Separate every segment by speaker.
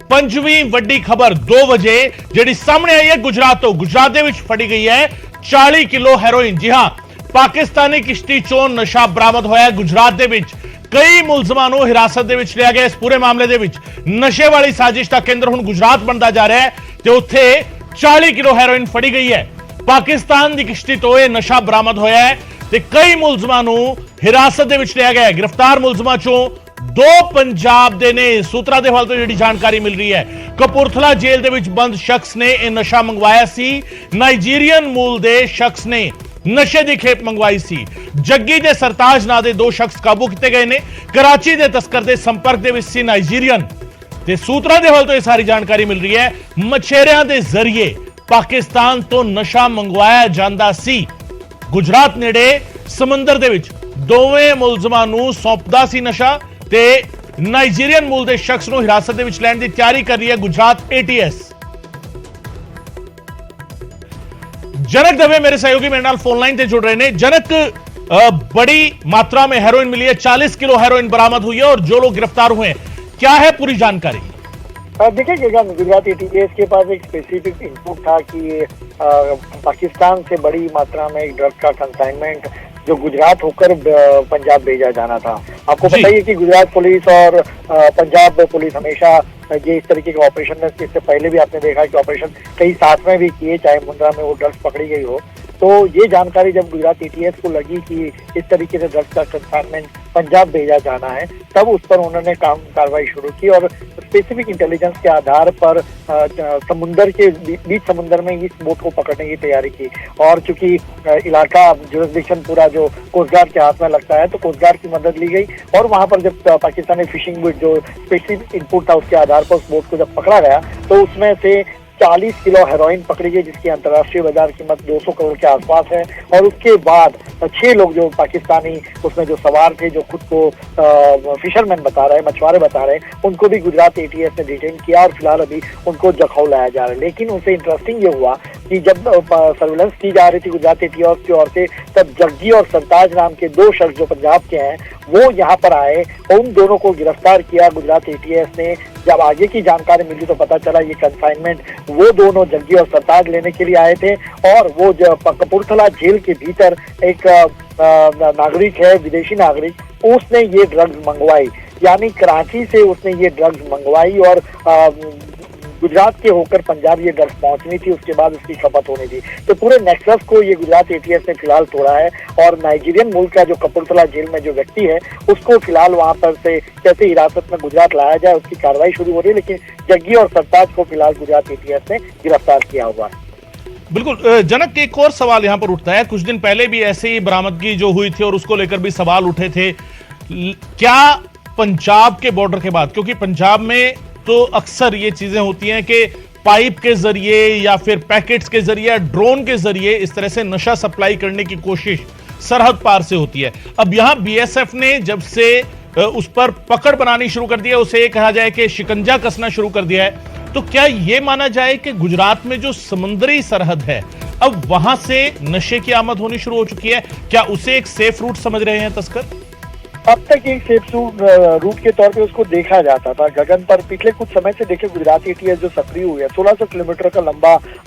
Speaker 1: ਪੰਜਵੀਂ ਵੱਡੀ ਖਬਰ 2 ਵਜੇ ਜਿਹੜੀ ਸਾਹਮਣੇ ਆਈ ਹੈ ਗੁਜਰਾਤ ਤੋਂ। ਗੁਜਰਾਤ ਦੇ ਵਿੱਚ ਫੜੀ ਗਈ ਹੈ 40 ਕਿਲੋ ਹੈਰੋਇਨ। ਜੀ ਹਾਂ, ਪਾਕਿਸਤਾਨੀ ਕਿਸ਼ਤੀ ਚੋਂ ਨਸ਼ਾ ਬਰਾਮਦ ਹੋਇਆ ਗੁਜਰਾਤ ਦੇ ਵਿੱਚ। ਕਈ ਮੁਲਜ਼ਮਾਂ ਨੂੰ ਹਿਰਾਸਤ ਦੇ ਵਿੱਚ ਲਿਆ ਗਿਆ। ਇਸ ਪੂਰੇ ਮਾਮਲੇ ਦੇ ਵਿੱਚ ਨਸ਼ੇ ਵਾਲੀ ਸਾਜ਼ਿਸ਼ ਦਾ ਕੇਂਦਰ ਹੁਣ ਗੁਜਰਾਤ ਬਣਦਾ ਜਾ ਰਿਹਾ ਹੈ ਤੇ ਉੱਥੇ 40 ਕਿਲੋ ਹੈਰੋਇਨ ਫੜੀ ਗਈ ਹੈ। ਪਾਕਿਸਤਾਨ ਦੀ ਕਿਸ਼ਤੀ ਤੋਂ ਇਹ ਨਸ਼ਾ ਬਰਾਮਦ ਹੋਇਆ ਹੈ ਤੇ ਕਈ ਮੁਲਜ਼ਮਾਂ ਨੂੰ ਹਿਰਾਸਤ ਦੇ ਵਿੱਚ ਲਿਆ ਗਿਆ ਹੈ। गिरफ्तार ਮੁਲਜ਼ਮਾਂ ਚੋਂ 2 ਪੰਜਾਬ ਦੇ ਨੇ। ਸੂਤਰਾਂ ਦੇ ਹਵਾਲੇ ਤੋਂ ਜਿਹੜੀ ਜਾਣਕਾਰੀ ਮਿਲ ਰਹੀ ਹੈ, ਕਪੂਰਥਲਾ ਜੇਲ੍ਹ ਦੇ ਵਿੱਚ ਬੰਦ ਸ਼ਖਸ ਨੇ ਇਹ ਨਸ਼ਾ ਮੰਗਵਾਇਆ ਸੀ। ਨਾਈਜੀਰੀਅਨ ਮੂਲ ਦੇ ਸ਼ਖਸ ਨੇ ਨਸ਼ੇ ਦੀ ਖੇਪ ਮੰਗਵਾਈ ਸੀ। ਜੱਗੀ ਤੇ ਸਰਤਾਜ ਨਾਂ ਦੇ 2 ਸ਼ਖਸ ਕਾਬੂ ਕੀਤੇ ਗਏ ਨੇ। ਕਰਾਚੀ ਦੇ ਤਸਕਰ ਦੇ ਸੰਪਰਕ ਦੇ ਵਿੱਚ ਸੀ ਨਾਈਜੀਰੀਅਨ ਤੇ ਸੂਤਰਾਂ ਦੇ ਹਵਾਲੇ ਤੋਂ ਇਹ ਸਾਰੀ ਜਾਣਕਾਰੀ ਮਿਲ ਰਹੀ ਹੈ। ਮਛੇਰਿਆਂ ਦੇ ਜ਼ਰੀਏ ਪਾਕਿਸਤਾਨ ਤੋਂ ਨਸ਼ਾ ਮੰਗਵਾਇਆ ਜਾਂਦਾ ਸੀ। ਗੁਜਰਾਤ ਨੇੜੇ ਸਮੁੰਦਰ ਦੇ ਵਿੱਚ ਦੋਵੇਂ ਮੁਲਜ਼ਮਾਂ ਨੂੰ ਸੌਂਪਦਾ ਸੀ ਨਸ਼ਾ ਤੇ ਨਾਈਜੀਰੀਅਨ ਮੂਲ ਦੇ ਸ਼ਖਸ ਨੂੰ ਹਿਰਾਸਤ ਦੇ ਵਿੱਚ ਲੈਣ ਦੀ ਤਿਆਰੀ ਕਰ ਰਹੀ ਹੈ ਗੁਜਰਾਤ ATS। जनक दवे मेरे सहयोगी मेरे नाल फोन लाइन से जुड़ रहे हैं। जनक, बड़ी मात्रा में हेरोइन मिली है, 40 किलो हेरोइन बरामद हुई है और जो लोग गिरफ्तार हुए हैं, क्या है पूरी जानकारी?
Speaker 2: देखिए, गुजरात ATS के पास एक स्पेसिफिक इनपुट था कि पाकिस्तान से बड़ी मात्रा में एक ड्रग का कंसाइनमेंट जो गुजरात होकर पंजाब भेजा जाना था। आपको पता ही है कि गुजरात पुलिस और पंजाब पुलिस हमेशा ये इस तरीके के ऑपरेशन में, इससे पहले भी आपने देखा कि ऑपरेशन कई साथ में भी किए, चाहे मुंद्रा में वो ड्रग्स पकड़ी गई हो। तो ये जानकारी जब गुजरात ATS को लगी कि इस तरीके से ड्रग्स का कंसाइनमेंट पंजाब भेजा जाना है, तब उस पर उन्होंने कार्रवाई शुरू की और स्पेसिफिक इंटेलिजेंस के आधार पर समुंदर के बीच समुंदर में इस बोट को पकड़ने की तैयारी की। और चूंकि इलाका जुरिसडिक्शन पूरा जो कोस्ट गार्ड के हाथ में लगता है, तो कोस्ट गार्ड की मदद ली गई और वहां पर जब पाकिस्तानी फिशिंग बोट जो स्पेसिफिक इनपुट था उसके आधार पर उस बोट को जब पकड़ा गया, तो उसमें से 40 किलो हेरोइन पकड़ी गई, जिसकी अंतर्राष्ट्रीय बाजार कीमत 200 करोड़ के आसपास है। और उसके बाद 6 लोग जो पाकिस्तानी उसमें जो सवार थे, जो खुद को फिशरमैन बता रहे हैं, मछुआरे बता रहे हैं, उनको भी गुजरात ATS ने डिटेन किया और फिलहाल अभी उनको जखौ लाया जा रहा है। लेकिन उनसे इंटरेस्टिंग ये हुआ कि जब सर्विलेंस की जा रही थी गुजरात ATS की ओर से, तब जग्गी और सरताज नाम के 2 शख्स जो पंजाब के हैं वो यहाँ पर आए और उन दोनों को गिरफ्तार किया गुजरात ATS ने। जब आगे की जानकारी मिली तो पता चला ये कंसाइनमेंट वो दोनों जग्गी और सरताज लेने के लिए आए थे और वो कपूरथला जेल के भीतर एक नागरिक है, विदेशी नागरिक, उसने ये ड्रग्स मंगवाई। यानी कराची से उसने ये ड्रग्स मंगवाई और गुजरात के होकर पंजाब ये ड्रग्स पहुंचनी थी, उसके बाद उसकी खपत होनी थी। तो पूरे नेक्सस को ये गुजरात ATS ने फिलहाल तोड़ा है और नाइजीरियन मुल्क का जो कपूरथला जेल में जो व्यक्ति है उसको फिलहाल वहां पर से कैसे हिरासत में गुजरात लाया जाए उसकी कार्रवाई शुरू हो रही है। लेकिन जग्गी और सरताज को फिलहाल गुजरात ATS ने गिरफ्तार किया हुआ है।
Speaker 1: बिल्कुल जनक, एक और सवाल यहां पर उठता है। कुछ दिन पहले भी ऐसे ही बरामदगी जो हुई थी और उसको लेकर भी सवाल उठे थे। क्या पंजाब के बॉर्डर के बाद, क्योंकि पंजाब में तो अक्सर ये चीजें होती हैं कि पाइप के जरिए या फिर पैकेट्स के जरिए, ड्रोन के जरिए इस तरह से नशा सप्लाई करने की कोशिश सरहद पार से होती है। अब यहां BSF ने जब से उस पर पकड़ बनानी शुरू कर दी है, उसे कहा जाए कि शिकंजा कसना शुरू कर दिया है, तो क्या यह माना जाए कि गुजरात में जो समुद्री सरहद है अब वहां से नशे की आमद होनी शुरू हो चुकी है? क्या उसे एक सेफ रूट समझ रहे हैं तस्कर?
Speaker 2: अब तक एक सेफ रूट के तौर पे उसको देखा जाता था गगन पर। पिछले कुछ समय से देखिए गुजरात ATS जो सक्रिय हुई है, 1600 किलोमीटर का लंबा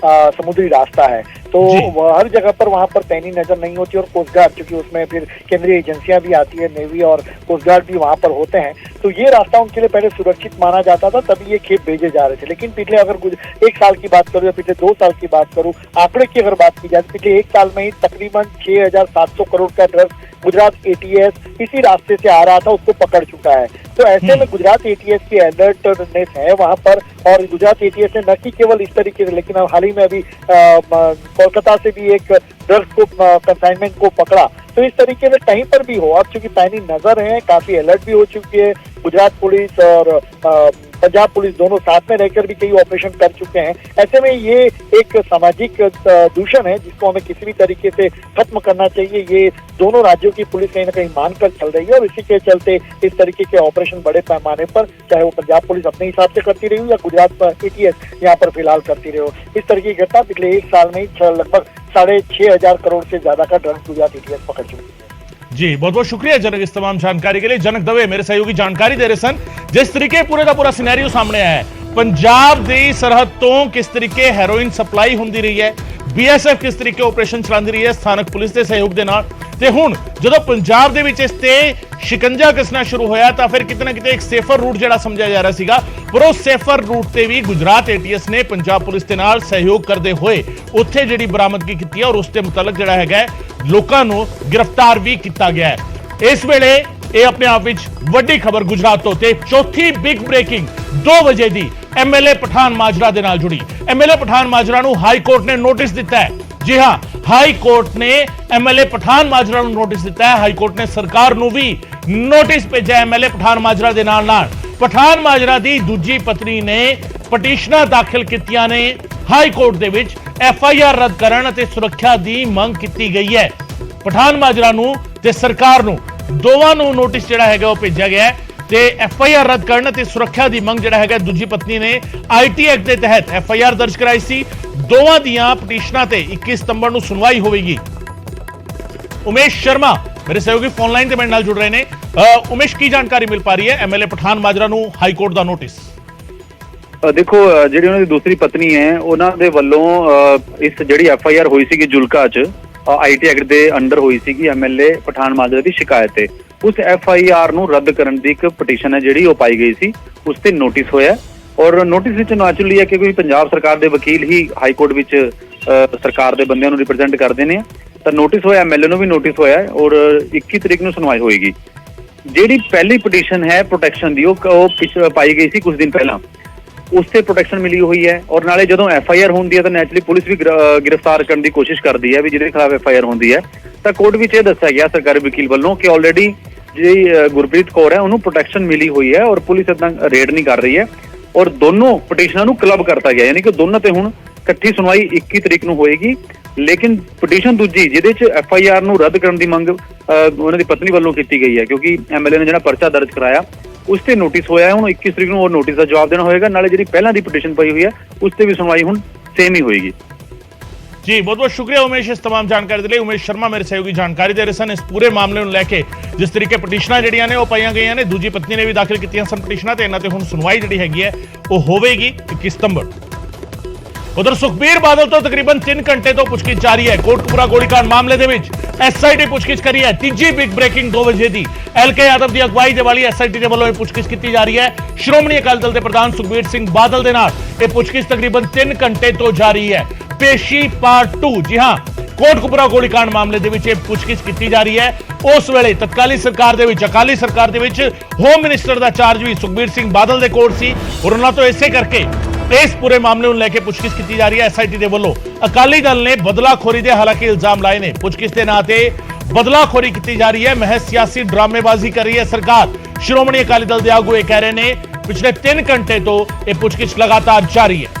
Speaker 2: समुद्री रास्ता है, तो हर जगह पर वहां पर पैनी नजर नहीं होती। और कोस्ट गार्ड, क्योंकि उसमें फिर केंद्रीय एजेंसियां भी आती है, नेवी और कोस्ट गार्ड भी वहां पर होते हैं, तो ये रास्ता उनके लिए पहले सुरक्षित माना जाता था, तभी ये खेप भेजे जा रहे थे। लेकिन पिछले अगर 1 साल की बात करूं या पिछले 2 साल की बात करूं, आंकड़े की अगर बात की जाए, पिछले 1 साल में ही तकरीबन 6700 करोड़ का ड्रग्स गुजरात ATS इसी रास्ते से आ रहा था, उसको पकड़ चुका है। तो ऐसे में गुजरात ATS की अलर्टनेस है वहां पर। और गुजरात ATS ने न कि केवल इस तरीके से, लेकिन अब हाल ही में अभी कोलकाता से भी एक ड्रग्स को कंसाइनमेंट को पकड़ा। तो इस तरीके से कहीं पर भी हो, अब चूंकि पैनी नजर है, काफी अलर्ट भी हो चुकी है गुजरात पुलिस और पंजाब पुलिस दोनों साथ में रहकर भी कई ऑपरेशन कर चुके हैं। ऐसे में ये एक सामाजिक दूषण है जिसको हमें किसी भी तरीके से खत्म करना चाहिए। ये दोनों राज्यों की पुलिस कहीं ना कहीं मानकर चल रही है और इसी के चलते इस तरीके के ऑपरेशन बड़े पैमाने पर, चाहे वो पंजाब पुलिस अपने हिसाब से करती रही हो या गुजरात ATS यहाँ पर फिलहाल करती रही हो। इस तरह की घटना पिछले 1 साल में ही लगभग 6,500 करोड़ से ज्यादा का ड्रग्स गुजरात ATS पकड़ चुकी है।
Speaker 1: जी बहुत बहुत शुक्रिया जनक इस तमाम जानकारी के लिए। जनक दवे मेरे सहयोगी जानकारी दे रहे सन। जिस तरीके पूरे का पूरा सिनेरियो सामने आया है ਪੰਜਾਬ ਦੀ ਸਰਹੱਦ ਤੋਂ ਕਿਸ ਤਰੀਕੇ ਹੈਰੋਇਨ ਸਪਲਾਈ ਹੁੰਦੀ ਰਹੀ ਹੈ, ਬੀਐਸਐਫ ਕਿਸ ਤਰੀਕੇ ਆਪਰੇਸ਼ਨ ਚਲਾਉਂਦੀ ਰਹੀ ਹੈ ਸਥਾਨਕ ਪੁਲਿਸ ਦੇ ਸਹਿਯੋਗ ਦੇ ਨਾਲ, ਤੇ ਹੁਣ ਜਦੋਂ ਪੰਜਾਬ ਦੇ ਵਿੱਚ ਇਸ ਤੇ ਸ਼ਿਕੰਜਾ ਕੱਸਣਾ ਸ਼ੁਰੂ ਹੋਇਆ ਤਾਂ ਫਿਰ ਕਿਤੇ ਨਾ ਕਿਤੇ ਇੱਕ ਸੇਫਰ ਰੂਟ ਜਿਹੜਾ ਸਮਝਿਆ ਜਾ ਰਿਹਾ ਸੀਗਾ, ਪਰ ਉਹ ਸੇਫਰ ਰੂਟ ਤੇ ਵੀ ਗੁਜਰਾਤ ਏਟੀਐਸ ਨੇ ਪੰਜਾਬ ਪੁਲਿਸ ਦੇ ਨਾਲ ਸਹਿਯੋਗ ਕਰਦੇ ਹੋਏ ਉੱਥੇ ਜਿਹੜੀ ਬਰਾਮਦਗੀ ਕੀਤੀ ਹੈ ਔਰ ਉਸ ਦੇ ਮੁਤਲਕ ਜਿਹੜਾ ਹੈਗਾ ਲੋਕਾਂ ਨੂੰ ਗ੍ਰਿਫਤਾਰ ਵੀ ਕੀਤਾ ਗਿਆ ਹੈ। ਇਸ ਵੇਲੇ ਇਹ ਆਪਣੇ ਆਪ ਵਿੱਚ ਵੱਡੀ ਖਬਰ ਗੁਜਰਾਤ ਤੋਂ ਤੇ ਚੌਥੀ ਬਿਗ ਬ੍ਰੇਕਿੰਗ 2 ਵਜੇ ਦੀ ਐਮਐਲਏ ਪਠਾਨ ਮਾਜਰਾ ਦੇ ਨਾਲ ਜੁੜੀ। ਐਮਐਲਏ ਪਠਾਨ ਮਾਜਰਾ ਨੂੰ ਹਾਈ ਕੋਰਟ ਨੇ ਨੋਟਿਸ ਦਿੱਤਾ ਹੈ। ਜੀ ਹਾਂ, ਹਾਈ ਕੋਰਟ ਨੇ ਐਮਐਲਏ ਪਠਾਨ ਮਾਜਰਾ ਨੂੰ ਨੋਟਿਸ ਦਿੱਤਾ ਹੈ। ਹਾਈ ਕੋਰਟ ਨੇ ਸਰਕਾਰ ਨੂੰ ਵੀ ਨੋਟਿਸ ਭੇਜਿਆ ਐਮਐਲਏ ਪਠਾਨ ਮਾਜਰਾ ਦੇ ਨਾਲ ਪਠਾਨ ਮਾਜਰਾ ਦੀ ਦੂਜੀ ਪਤਨੀ ਨੇ ਪਟੀਸ਼ਨਾਂ ਦਾਖਲ ਕੀਤੀਆਂ ਨੇ ਹਾਈ ਕੋਰਟ ਦੇ ਵਿੱਚ। ਐਫਆਈਆਰ ਰੱਦ ਕਰਨ ਅਤੇ ਸੁਰੱਖਿਆ ਦੀ ਮੰਗ ਕੀਤੀ ਗਈ ਹੈ। ਪਠਾਨ ਮਾਜਰਾ ਨੂੰ ਤੇ ਸਰਕਾਰ ਨੂੰ ਦੋਵਾਂ ਨੂੰ ਨੋਟਿਸ ਜਿਹੜਾ ਹੈਗਾ ਉਹ ਭੇਜਿਆ ਗਿਆ ਹੈ ਤੇ ਐਫਆਈਆਰ ਰੱਦ ਕਰਨ ਅਤੇ ਸੁਰੱਖਿਆ ਦੀ ਮੰਗ ਜਿਹੜਾ ਹੈਗਾ ਦੂਜੀ ਪਤਨੀ ਨੇ ਆਈਟੀ ਐਕਟ ਦੇ ਤਹਿਤ ਐਫਆਈਆਰ ਦਰਜ ਕਰਾਈ ਸੀ। ਦੋਵਾਂ ਦੀਆਂ ਪਟੀਸ਼ਨਾਂ ਤੇ 21 ਸਤੰਬਰ ਨੂੰ ਸੁਣਵਾਈ ਹੋਵੇਗੀ। ਉਮੇਸ਼ ਸ਼ਰਮਾ ਮੇਰੇ ਸਹਿਯੋਗੀ ਫੋਨ ਲਾਈਨ ਤੇ ਮੇਰੇ ਨਾਲ ਜੁੜ ਰਹੇ ਨੇ। ਉਮੇਸ਼, ਕੀ ਜਾਣਕਾਰੀ ਮਿਲ ਪਾ ਰਹੀ ਹੈ ਐਮਐਲਏ ਪਠਾਨ ਮਾਜਰਾ ਨੂੰ ਹਾਈ ਕੋਰਟ ਦਾ ਨੋਟਿਸ?
Speaker 3: ਦੇਖੋ, ਜਿਹੜੀ ਉਹਨਾਂ ਦੀ ਦੂਸਰੀ ਪਤਨੀ ਹੈ ਉਹਨਾਂ ਦੇ ਵੱਲੋਂ ਇਸ ਜਿਹੜੀ ਐਫਆਈਆਰ ਹੋਈ ਸੀਗੀ ਜੁਲਕਾ 'ਚ ਆਈਟੀ ਐਕਟ ਦੇ ਅੰਡਰ ਹੋਈ ਸੀਗੀ ਐਮਐਲਏ ਪਠਾਨ ਮਾਜਰਾ ਦੀ ਸ਼ਿਕਾਇਤ ਤੇ, ਉਸ ਐਫਆਈਆਰ ਨੂੰ ਰੱਦ ਕਰਨ ਦੀ ਇੱਕ ਪਟੀਸ਼ਨ ਹੈ ਜਿਹੜੀ ਉਹ ਪਾਈ ਗਈ ਸੀ, ਉਸ ਤੇ ਨੋਟਿਸ ਹੋਇਆ। ਔਰ ਨੋਟਿਸ ਵਿੱਚ ਨੈਚੁਰਲੀ ਹੈ ਕਿ ਕੋਈ ਪੰਜਾਬ ਸਰਕਾਰ ਦੇ ਵਕੀਲ ਹੀ ਹਾਈ ਕੋਰਟ ਵਿੱਚ ਸਰਕਾਰ ਦੇ ਬੰਦਿਆਂ ਨੂੰ ਰਿਪਰੈਜ਼ੈਂਟ ਕਰਦੇ ਨੇ, ਤਾਂ ਨੋਟਿਸ ਹੋਇਆ, ਐਮਐਲਏ ਨੂੰ ਵੀ ਨੋਟਿਸ ਹੋਇਆ ਔਰ 21 ਤਰੀਕ ਨੂੰ ਸੁਣਵਾਈ ਹੋਏਗੀ। ਜਿਹੜੀ ਪਹਿਲੀ ਪਟੀਸ਼ਨ ਹੈ ਪ੍ਰੋਟੈਕਸ਼ਨ ਦੀ ਉਹ ਪਾਈ ਗਈ ਸੀ ਕੁਝ ਦਿਨ ਪਹਿਲਾਂ, ਉਸ ਤੇ ਪ੍ਰੋਟੈਕਸ਼ਨ ਮਿਲੀ ਹੋਈ ਹੈ। ਔਰ ਨਾਲੇ ਜਦੋਂ ਐਫਆਈਆਰ ਹੁੰਦੀ ਹੈ ਤਾਂ ਨੈਚੁਰਲੀ ਪੁਲਿਸ ਵੀ ਗ੍ਰਿਫਤਾਰ ਕਰਨ ਦੀ ਕੋਸ਼ਿਸ਼ ਕਰਦੀ ਹੈ ਵੀ ਜਿਹਦੇ ਖਿਲਾਫ ਐਫਆਈਆਰ ਹੁੰਦੀ ਹੈ। ਤਾਂ ਕੋਰਟ ਵਿੱਚ ਇਹ ਦੱਸਿਆ ਗਿਆ ਸਰਕਾਰੀ ਵਕੀਲ ਵੱਲੋਂ ਕਿ ਆਲਰੇਡੀ ਜਿਹੜੀ ਗੁਰਪ੍ਰੀਤ ਕੌਰ ਹੈ ਉਹਨੂੰ ਪ੍ਰੋਟੈਕਸ਼ਨ ਮਿਲੀ ਹੋਈ ਹੈ ਔਰ ਪੁਲਿਸ ਇਦਾਂ ਰੇਡ ਨਹੀਂ ਕਰ ਰਹੀ ਹੈ। ਔਰ ਦੋਨੋਂ ਪਟੀਸ਼ਨਾਂ ਨੂੰ ਕਲੱਬ ਕਰਤਾ ਗਿਆ, ਯਾਨੀ ਕਿ ਦੋਨਾਂ ਤੇ ਹੁਣ ਇਕੱਠੀ ਸੁਣਵਾਈ 21 ਤਰੀਕ ਨੂੰ ਹੋਏਗੀ। ਲੇਕਿਨ ਪਟੀਸ਼ਨ ਦੂਜੀ ਜਿਹਦੇ 'ਚ ਐਫਆਈਆਰ ਨੂੰ ਰੱਦ ਕਰਨ ਦੀ ਮੰਗ ਉਹਨਾਂ ਦੀ ਪਤਨੀ ਵੱਲੋਂ ਕੀਤੀ ਗਈ ਹੈ, ਕਿਉਂਕਿ ਐਮਐਲਏ ਨੇ ਜਿਹੜਾ ਪਰਚਾ ਦਰਜ ਕਰਾਇਆ ਉਸ ਤੇ ਨੋਟਿਸ ਹੋਇਆ। ਹੁਣ 21 ਤਰੀਕ ਨੂੰ ਉਹ ਨੋਟਿਸ ਦਾ ਜਵਾਬ ਦੇਣਾ ਹੋਏਗਾ। ਨਾਲੇ ਜਿਹੜੀ ਪਹਿਲਾਂ ਦੀ ਪਟੀਸ਼ਨ ਪਈ ਹੋਈ ਹੈ ਉਸ ਤੇ ਵੀ ਸੁਣਵਾਈ ਹੁਣ ਸੇਮ ਹੀ ਹੋਏਗੀ।
Speaker 1: ਜੀ, ਬਹੁਤ ਬਹੁਤ ਸ਼ੁਕਰੀਆ ਉਮੇਸ਼ ਇਸ तमाम ਜਾਣਕਾਰੀ ਦੇ ਲਈ। ਉਮੇਸ਼ ਸ਼ਰਮਾ ਮੇਰੇ ਸਹਿਯੋਗੀ ਜਾਣਕਾਰੀ ਦੇ ਰਹੇ ਸਨ ਇਸ ਪੂਰੇ ਮਾਮਲੇ ਨੂੰ ਲੈ ਕੇ। ਜਿਸ ਤਰੀਕੇ ਪਟੀਸ਼ਨਾਂ ਜਿਹੜੀਆਂ ਨੇ ਉਹ ਪਾਈਆਂ ਗਈਆਂ ਨੇ, ਦੂਜੀ ਪਤਨੀ ਨੇ ਵੀ ਦਾਖਲ ਕੀਤੀਆਂ ਸਨ ਪਟੀਸ਼ਨਾਂ ਤੇ ਇਹਨਾਂ ਤੇ ਹੁਣ ਸੁਣਵਾਈ ਜਿਹੜੀ ਹੈਗੀ ਹੈ ਉਹ ਹੋਵੇਗੀ 21 ਸਤੰਬਰ। ਉਧਰ ਸੁਖਬੀਰ ਬਾਦਲ ਤੋਂ ਤਕਰੀਬਨ 3 ਘੰਟੇ ਤੋਂ ਪੁੱਛਗਿੱਛ ਜਾਰੀ ਹੈ। ਕੋਟਕਪੂਰਾ ਗੋਲੀकांड ਮਾਮਲੇ ਦੇ ਵਿੱਚ ਐਸਆਈਟੀ ਪੁੱਛਗਿੱਛ ਕਰੀ ਹੈ। ਤੀਜੀ ਬਿਗ ਬ੍ਰੇਕਿੰਗ 2 ਵਜੇ ਦੀ ਐਲਕੇ ਯਾਦਵ ਦੀ ਅਗਵਾਈ ਦੇ ਵਾਲੀ ਐਸਆਈਟੀ ਦੇ ਵੱਲੋਂ ਇਹ ਪੁੱਛਗਿੱਛ ਕੀਤੀ ਜਾ ਰਹੀ ਹੈ। ਸ਼੍ਰੋਮਣੀ ਅਕਾਲੀ ਦਲ ਦੇ ਪ੍ਰਧਾਨ ਸੁਖਬੀਰ ਸਿੰਘ ਬਾਦਲ ਦੇ ਨਾਲ ਇਹ ਪੁੱਛਗਿੱਛ ਤਕਰੀਬਨ 3 ਘੰਟੇ ਤੋਂ ਜਾਰੀ ਹੈ। ਪੇਸ਼ੀ ਪਾਰਟ 2। ਜੀ ਹਾਂ, ਕੋਟਕਪੂਰਾ ਗੋਲੀकांड ਮਾਮਲੇ ਦੇ ਵਿੱਚ ਇਹ ਪੁੱਛਗਿੱਛ ਕੀਤੀ ਜਾ ਰਹੀ ਹੈ। ਉਸ ਵੇਲੇ ਤਤਕਾਲੀ ਸਰਕਾਰ ਦੇ ਵਿੱਚ, ਅਕਾਲੀ ਸਰਕਾਰ ਦੇ ਵਿੱਚ ਹੋਮ ਮਿਨਿਸਟਰ ਦਾ ਚਾਰਜ ਵੀ ਸੁਖਬੀਰ ਸਿੰਘ ਬਾਦਲ ਦੇ ਕੋਲ ਸੀ ਔਰ ਉਹਨਾਂ ਤੋਂ ਇਸੇ ਕਰਕੇ ਇਸ ਪੂਰੇ ਮਾਮਲੇ ਨੂੰ ਲੈ ਕੇ ਪੁੱਛਗਿੱਛ ਕੀਤੀ ਜਾ ਰਹੀ ਹੈ ਐਸਆਈਟੀ ਦੇ ਵੱਲੋਂ। ਅਕਾਲੀ ਦਲ ਨੇ ਬਦਲਾਖੋਰੀ ਦੇ ਹਾਲਾਂਕਿ ਇਲਜ਼ਾਮ ਲਾਏ ਨੇ। ਪੁੱਛਗਿੱਛ ਦੇ ਨਾਂ ਤੇ ਬਦਲਾਖੋਰੀ ਕੀਤੀ ਜਾ ਰਹੀ ਹੈ, ਮਹਿਜ਼ ਸਿਆਸੀ ਡਰਾਮੇਬਾਜ਼ੀ ਕਰ ਰਹੀ ਹੈ ਸਰਕਾਰ। ਸ਼੍ਰੋਮਣੀ ਅਕਾਲੀ ਦਲ ਦੇ ਆਗੂ ਇਹ ਕਹਿ ਰਹੇ ਨੇ ਪਿਛਲੇ 3 ਘੰਟੇ ਤੋਂ ਇਹ ਪੁੱਛਗਿੱਛ ਲਗਾਤਾਰ ਜਾਰੀ ਹੈ।